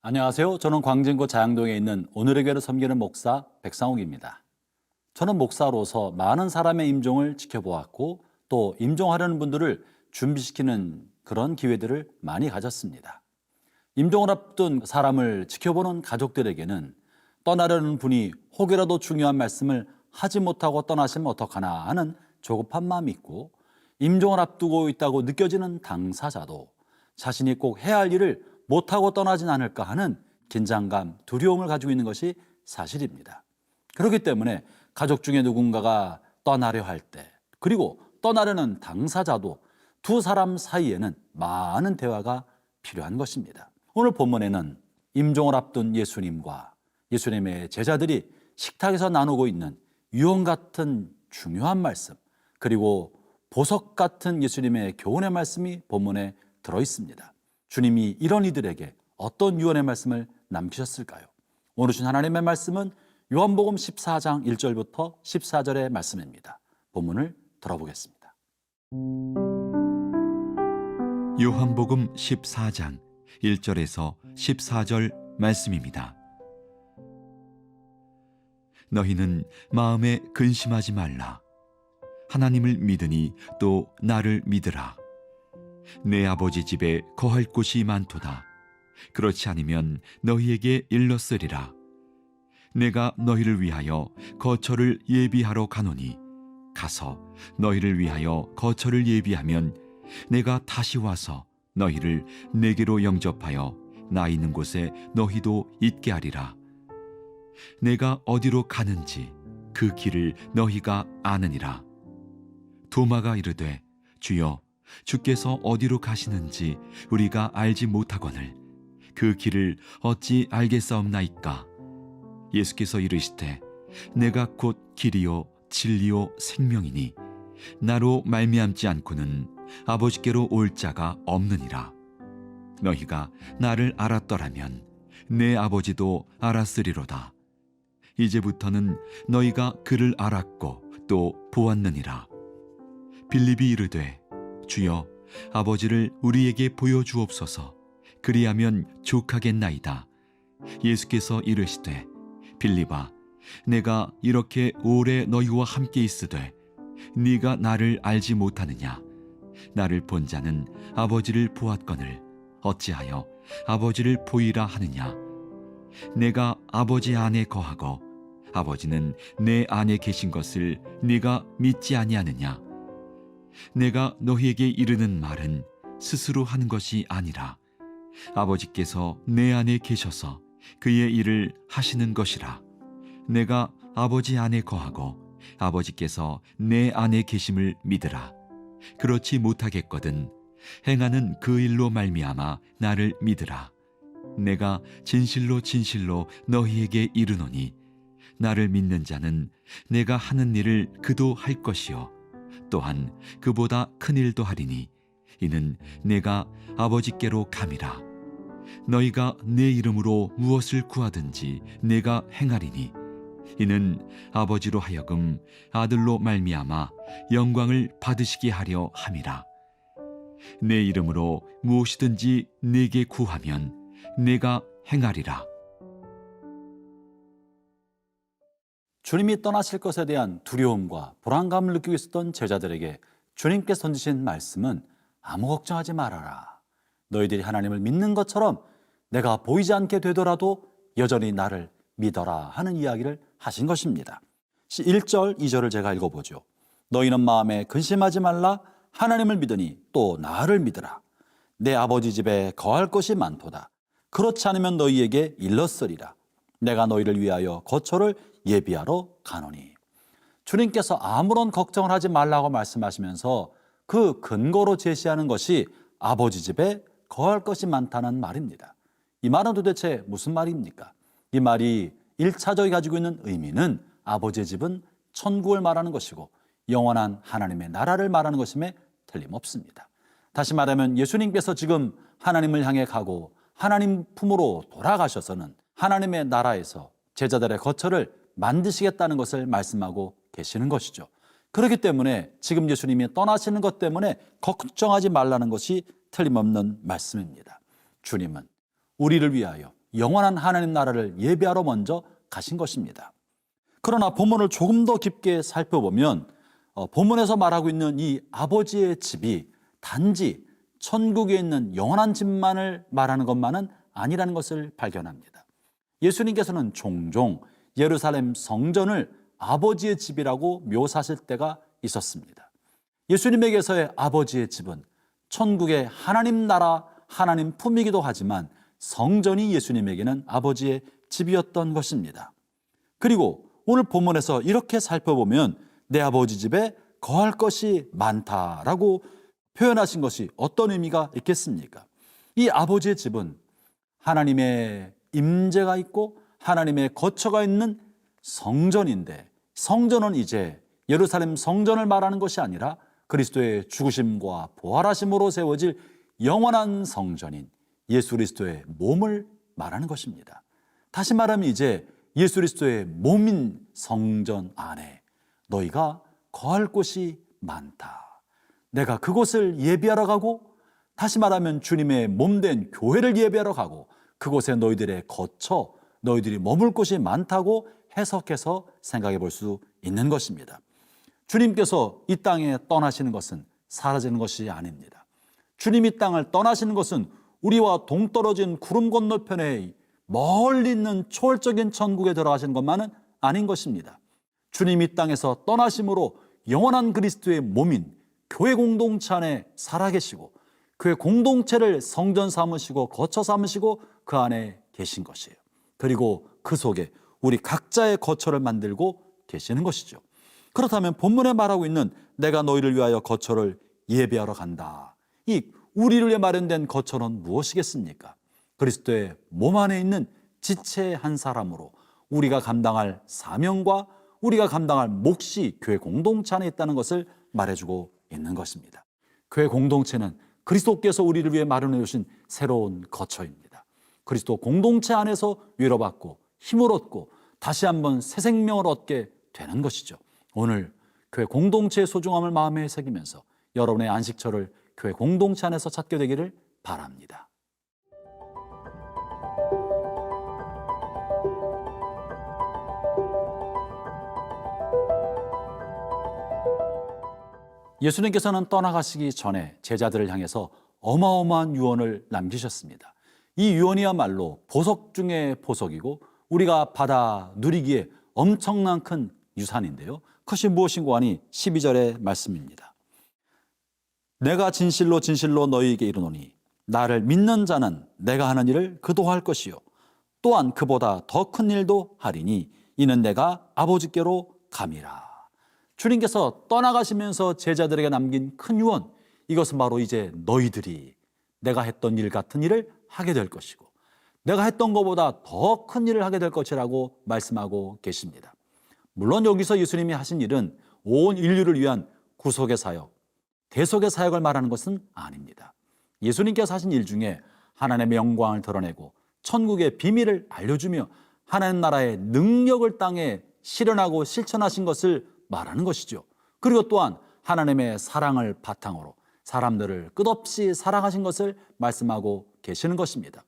안녕하세요. 저는 광진구 자양동에 있는 오늘의 교회를 섬기는 목사 백상욱입니다. 저는 목사로서 많은 사람의 임종을 지켜보았고 또 임종하려는 분들을 준비시키는 그런 기회들을 많이 가졌습니다. 임종을 앞둔 사람을 지켜보는 가족들에게는 떠나려는 분이 혹여라도 중요한 말씀을 하지 못하고 떠나시면 어떡하나 하는 조급한 마음이 있고, 임종을 앞두고 있다고 느껴지는 당사자도 자신이 꼭 해야 할 일을 못하고 떠나진 않을까 하는 긴장감, 두려움을 가지고 있는 것이 사실입니다. 그렇기 때문에 가족 중에 누군가가 떠나려 할 때, 그리고 떠나려는 당사자도 두 사람 사이에는 많은 대화가 필요한 것입니다. 오늘 본문에는 임종을 앞둔 예수님과 예수님의 제자들이 식탁에서 나누고 있는 유언 같은 중요한 말씀, 그리고 보석 같은 예수님의 교훈의 말씀이 본문에 들어 있습니다. 주님이 이런 이들에게 어떤 유언의 말씀을 남기셨을까요? 오늘 주신 하나님의 말씀은 요한복음 14장 1절부터 14절의 말씀입니다. 본문을 들어보겠습니다. 요한복음 14장 1절에서 14절 말씀입니다. 너희는 마음에 근심하지 말라. 하나님을 믿으니 또 나를 믿으라. 내 아버지 집에 거할 곳이 많도다. 그렇지 않으면 너희에게 일렀으리라. 내가 너희를 위하여 거처를 예비하러 가노니 가서 너희를 위하여 거처를 예비하면 내가 다시 와서 너희를 내게로 영접하여 나 있는 곳에 너희도 있게 하리라. 내가 어디로 가는지 그 길을 너희가 아느니라. 도마가 이르되 주여 주께서 어디로 가시는지 우리가 알지 못하거늘 그 길을 어찌 알겠사옵나이까? 예수께서 이르시되 내가 곧 길이요 진리요 생명이니 나로 말미암지 않고는 아버지께로 올 자가 없느니라. 너희가 나를 알았더라면 내 아버지도 알았으리로다. 이제부터는 너희가 그를 알았고 또 보았느니라. 빌립이 이르되 주여 아버지를 우리에게 보여주옵소서. 그리하면 족하겠나이다. 예수께서 이르시되 빌립아 내가 이렇게 오래 너희와 함께 있으되 네가 나를 알지 못하느냐? 나를 본 자는 아버지를 보았거늘 어찌하여 아버지를 보이라 하느냐? 내가 아버지 안에 거하고 아버지는 내 안에 계신 것을 네가 믿지 아니하느냐? 내가 너희에게 이르는 말은 스스로 하는 것이 아니라 아버지께서 내 안에 계셔서 그의 일을 하시는 것이라. 내가 아버지 안에 거하고 아버지께서 내 안에 계심을 믿으라. 그렇지 못하겠거든 행하는 그 일로 말미암아 나를 믿으라. 내가 진실로 진실로 너희에게 이르노니 나를 믿는 자는 내가 하는 일을 그도 할 것이요 또한 그보다 큰 일도 하리니 이는 내가 아버지께로 감이라. 너희가 내 이름으로 무엇을 구하든지 내가 행하리니 이는 아버지로 하여금 아들로 말미암아 영광을 받으시게 하려 함이라. 내 이름으로 무엇이든지 내게 구하면 내가 행하리라. 주님이 떠나실 것에 대한 두려움과 불안감을 느끼고 있었던 제자들에게 주님께서 던지신 말씀은 아무 걱정하지 말아라. 너희들이 하나님을 믿는 것처럼 내가 보이지 않게 되더라도 여전히 나를 믿어라 하는 이야기를 하신 것입니다. 1절, 2절을 제가 읽어보죠. 너희는 마음에 근심하지 말라. 하나님을 믿으니 또 나를 믿으라. 내 아버지 집에 거할 것이 많도다. 그렇지 않으면 너희에게 일렀으리라. 내가 너희를 위하여 거처를 예비하러 가노니. 주님께서 아무런 걱정을 하지 말라고 말씀하시면서 그 근거로 제시하는 것이 아버지 집에 거할 것이 많다는 말입니다. 이 말은 도대체 무슨 말입니까? 이 말이 1차적이 가지고 있는 의미는 아버지의 집은 천국을 말하는 것이고 영원한 하나님의 나라를 말하는 것임에 틀림없습니다. 다시 말하면 예수님께서 지금 하나님을 향해 가고 하나님 품으로 돌아가셔서는 하나님의 나라에서 제자들의 거처를 만드시겠다는 것을 말씀하고 계시는 것이죠. 그렇기 때문에 지금 예수님이 떠나시는 것 때문에 걱정하지 말라는 것이 틀림없는 말씀입니다. 주님은 우리를 위하여 영원한 하나님 나라를 예비하러 먼저 가신 것입니다. 그러나 본문을 조금 더 깊게 살펴보면 본문에서 말하고 있는 이 아버지의 집이 단지 천국에 있는 영원한 집만을 말하는 것만은 아니라는 것을 발견합니다. 예수님께서는 종종 예루살렘 성전을 아버지의 집이라고 묘사하실 때가 있었습니다. 예수님에게서의 아버지의 집은 천국의 하나님 나라, 하나님 품이기도 하지만 성전이 예수님에게는 아버지의 집이었던 것입니다. 그리고 오늘 본문에서 이렇게 살펴보면 내 아버지 집에 거할 것이 많다라고 표현하신 것이 어떤 의미가 있겠습니까? 이 아버지의 집은 하나님의 임재가 있고 하나님의 거처가 있는 성전인데, 성전은 이제 예루살렘 성전을 말하는 것이 아니라 그리스도의 죽으심과 부활하심으로 세워질 영원한 성전인 예수 그리스도의 몸을 말하는 것입니다. 다시 말하면 이제 예수 그리스도의 몸인 성전 안에 너희가 거할 곳이 많다. 내가 그곳을 예비하러 가고, 다시 말하면 주님의 몸된 교회를 예비하러 가고, 그곳에 너희들의 거처, 너희들이 머물 곳이 많다고 해석해서 생각해 볼 수 있는 것입니다. 주님께서 이 땅에 떠나시는 것은 사라지는 것이 아닙니다. 주님이 땅을 떠나시는 것은 우리와 동떨어진 구름 건너편에 멀리 있는 초월적인 천국에 들어가시는 것만은 아닌 것입니다. 주님이 땅에서 떠나심으로 영원한 그리스도의 몸인 교회 공동체 안에 살아계시고, 교회 공동체를 성전 삼으시고 거처 삼으시고 그 안에 계신 것이에요. 그리고 그 속에 우리 각자의 거처를 만들고 계시는 것이죠. 그렇다면 본문에 말하고 있는 내가 너희를 위하여 거처를 예비하러 간다, 이 우리를 위해 마련된 거처는 무엇이겠습니까? 그리스도의 몸 안에 있는 지체의 한 사람으로 우리가 감당할 사명과 우리가 감당할 몫이 교회 공동체 안에 있다는 것을 말해주고 있는 것입니다. 교회 공동체는 그리스도께서 우리를 위해 마련해 주신 새로운 거처입니다. 그리스도 공동체 안에서 위로받고 힘을 얻고 다시 한번 새 생명을 얻게 되는 것이죠. 오늘 교회 공동체의 소중함을 마음에 새기면서 여러분의 안식처를 교회 공동체 안에서 찾게 되기를 바랍니다. 예수님께서는 떠나가시기 전에 제자들을 향해서 어마어마한 유언을 남기셨습니다. 이 유언이야말로 보석 중의 보석이고 우리가 받아 누리기에 엄청난 큰 유산인데요. 그것이 무엇인고 하니 12절의 말씀입니다. 내가 진실로 진실로 너희에게 이르노니 나를 믿는 자는 내가 하는 일을 그도 할 것이요 또한 그보다 더 큰 일도 하리니 이는 내가 아버지께로 감이라. 주님께서 떠나가시면서 제자들에게 남긴 큰 유언, 이것은 바로 이제 너희들이 내가 했던 일 같은 일을 하게 될 것이고 내가 했던 것보다 더 큰 일을 하게 될 것이라고 말씀하고 계십니다. 물론 여기서 예수님이 하신 일은 온 인류를 위한 구속의 사역, 대속의 사역을 말하는 것은 아닙니다. 예수님께서 하신 일 중에 하나님의 영광을 드러내고 천국의 비밀을 알려주며 하나님 나라의 능력을 땅에 실현하고 실천하신 것을 말하는 것이죠. 그리고 또한 하나님의 사랑을 바탕으로 사람들을 끝없이 사랑하신 것을 말씀하고 계시는 것입니다.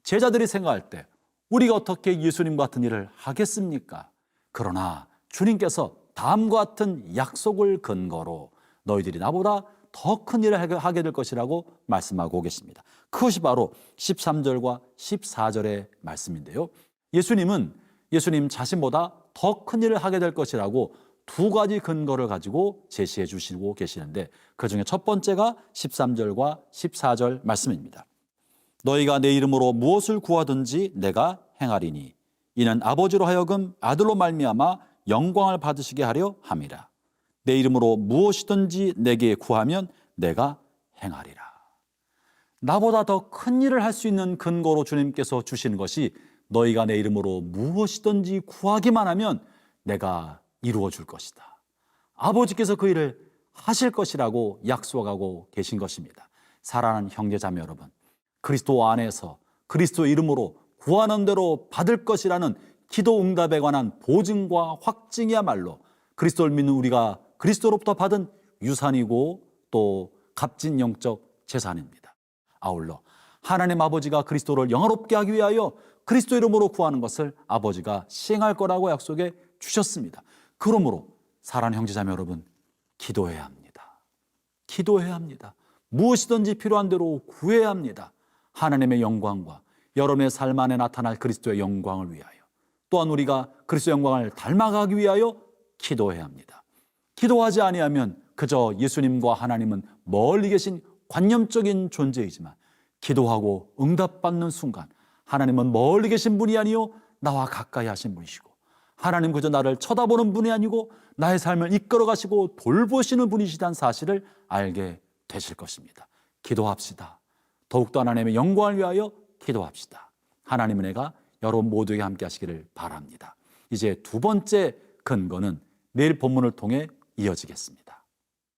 제자들이 생각할 때 우리가 어떻게 예수님 같은 일을 하겠습니까? 그러나 주님께서 다음과 같은 약속을 근거로 너희들이 나보다 더 큰 일을 하게 될 것이라고 말씀하고 계십니다. 그것이 바로 13절과 14절의 말씀인데요. 예수님 자신보다 더 큰 일을 하게 될 것이라고 두 가지 근거를 가지고 제시해 주시고 계시는데 그중에 첫 번째가 13절과 14절 말씀입니다. 너희가 내 이름으로 무엇을 구하든지 내가 행하리니 이는 아버지로 하여금 아들로 말미암아 영광을 받으시게 하려 함이라. 내 이름으로 무엇이든지 내게 구하면 내가 행하리라. 나보다 더 큰 일을 할 수 있는 근거로 주님께서 주시는 것이 너희가 내 이름으로 무엇이든지 구하기만 하면 내가 이루어 줄 것이다. 아버지께서 그 일을 하실 것이라고 약속하고 계신 것입니다. 사랑하는 형제자매 여러분, 그리스도 안에서 그리스도 이름으로 구하는 대로 받을 것이라는 기도 응답에 관한 보증과 확증이야말로 그리스도를 믿는 우리가 그리스도로부터 받은 유산이고 또 값진 영적 재산입니다. 아울러 하나님 아버지가 그리스도를 영화롭게 하기 위하여 그리스도 이름으로 구하는 것을 아버지가 시행할 거라고 약속해 주셨습니다. 그러므로 사랑하는 형제자매 여러분, 기도해야 합니다. 기도해야 합니다. 무엇이든지 필요한 대로 구해야 합니다. 하나님의 영광과 여러분의 삶 안에 나타날 그리스도의 영광을 위하여, 또한 우리가 그리스도의 영광을 닮아가기 위하여 기도해야 합니다. 기도하지 아니하면 그저 예수님과 하나님은 멀리 계신 관념적인 존재이지만, 기도하고 응답받는 순간 하나님은 멀리 계신 분이 아니요 나와 가까이 하신 분이시고, 하나님 그저 나를 쳐다보는 분이 아니고 나의 삶을 이끌어 가시고 돌보시는 분이시다는 사실을 알게 되실 것입니다. 기도합시다. 더욱더 하나님의 영광을 위하여 기도합시다. 하나님의 은혜가 여러분 모두에게 함께 하시기를 바랍니다. 이제 두 번째 근거는 내일 본문을 통해 이어지겠습니다.